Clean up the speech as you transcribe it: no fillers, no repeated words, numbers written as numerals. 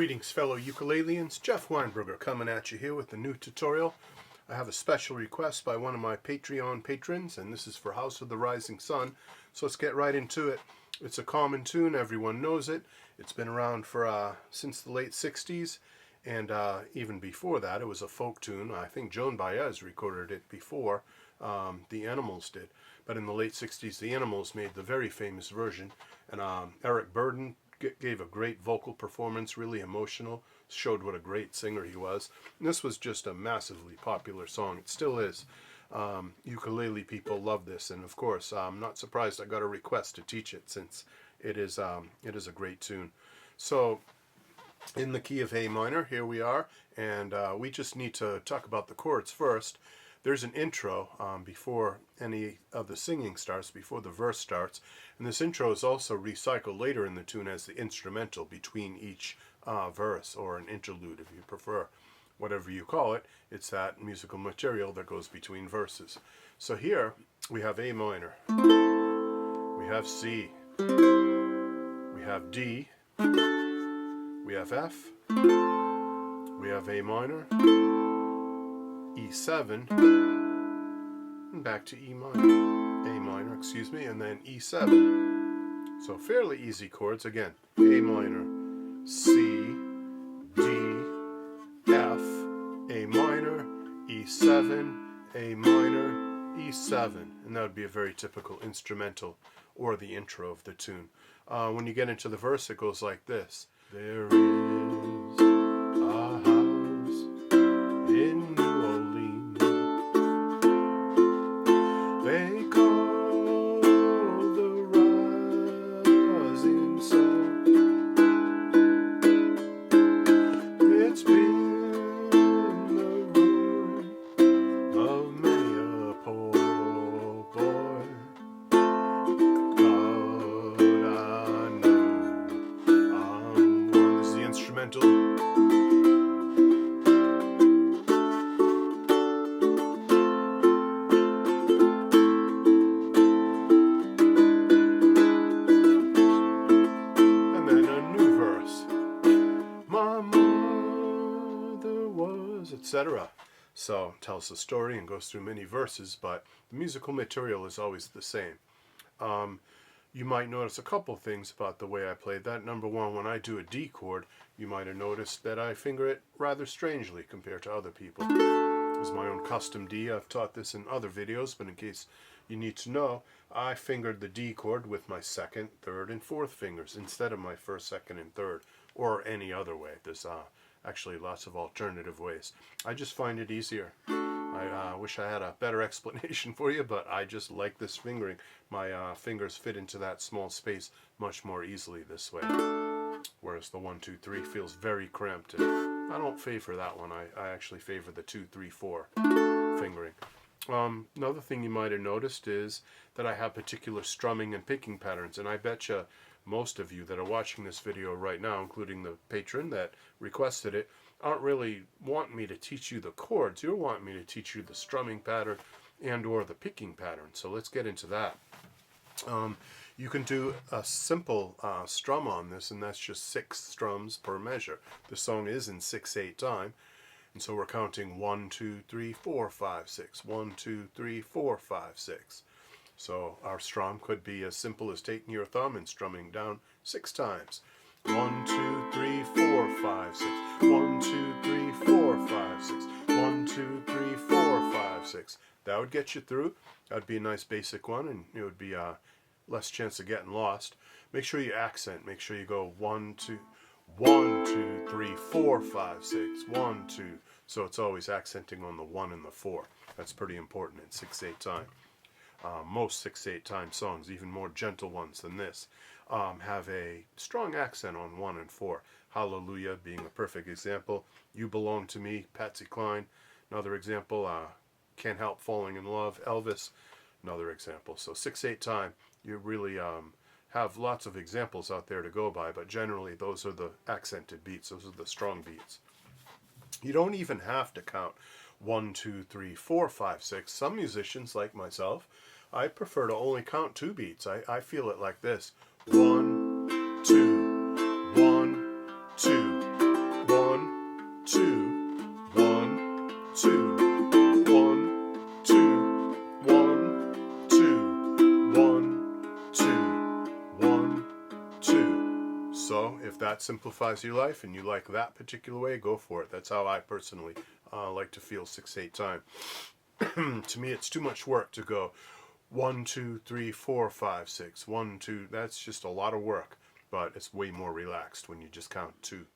Greetings fellow ukuleleans, Jeff Weinberger coming at you here with a new tutorial. I have a special request by one of my Patreon patrons, and this is for House of the Rising Sun, so let's get right into it. It's a common tune, everyone knows it. It's been around for since the late 60s, and even before that it was a folk tune. I think Joan Baez recorded it before the Animals did, but in the late 60s the Animals made the very famous version, and Eric Burdon gave a great vocal performance, really emotional, showed what a great singer he was. And this was just a massively popular song. It still is. Ukulele people love this, and of course I'm not surprised I got a request to teach it, since it is a great tune. So in the key of A minor, here we are, and we just need to talk about the chords first. There's an intro before any of the singing starts, before the verse starts, and this intro is also recycled later in the tune as the instrumental between each verse, or an interlude if you prefer. Whatever you call it, it's that musical material that goes between verses. So here we have A minor, we have C, we have D, we have F, we have A minor, E7, and back to E minor, A minor, excuse me, and then E7. So fairly easy chords. Again, A minor, C, D, F, A minor, E7, A minor, E7. And that would be a very typical instrumental or the intro of the tune. When you get into the verse, it goes like this. There is a house in New Orleans, they call the Rising Sun. It's been the ruin of many a poor boy, but I know I'm one. This is the instrumental. Etc. So tells the story and goes through many verses, but the musical material is always the same. You might notice a couple things about the way I played that. Number one, when I do a D chord, you might have noticed that I finger it rather strangely compared to other people. It's my own custom D. I've taught this in other videos, but in case you need to know, I fingered the D chord with my second, third, and fourth fingers instead of my first, second, and third, or any other way. There's actually lots of alternative ways. I just find it easier. I wish I had a better explanation for you, but I just like this fingering. My fingers fit into that small space much more easily this way, whereas the 1, 2, 3 feels very cramped, and I don't favor that one. I actually favor the 2, 3, 4 fingering. Another thing you might have noticed is that I have particular strumming and picking patterns, and I betcha most of you that are watching this video right now, including the patron that requested it, aren't really wanting me to teach you the chords. You're wanting me to teach you the strumming pattern and or the picking pattern. So let's get into that. You can do a simple strum on this, and that's just 6 strums per measure. The song is in 6/8 time, and so we're counting 1, 2, 3, 4, 5, 6. 1, 2, 3, 4, 5, 6. So our strum could be as simple as taking your thumb and strumming down 6 times. 1, 2, 3, 4, 5, 6. 1, 2, 3, 4, 5, 6. 1, 2, 3, 4, 5, 6. That would get you through. That would be a nice basic one, and it would be less chance of getting lost. Make sure you accent. Make sure you go 1, 2, 1, 2, 3, 4, 5, 6. 1, 2. So it's always accenting on the 1 and the 4. That's pretty important in 6/8 time. Most 6/8 time songs, even more gentle ones than this, have a strong accent on 1 and 4. Hallelujah being a perfect example. You Belong to Me, Patsy Cline. Another example, Can't Help Falling in Love, Elvis. Another example. So 6/8 time, you really have lots of examples out there to go by, but generally those are the accented beats. Those are the strong beats. You don't even have to count 1, 2, 3, 4, 5, 6. Some musicians, like myself, I prefer to only count 2 beats. I feel it like this. 1, 2, 1, 2. simplifies your life and you like that particular way, go for it. That's how I personally like to feel 6/8 time. To me, it's too much work to go 1, 2, 3, 4, 5, 6, 1, 2. That's just a lot of work, but it's way more relaxed when you just count 2,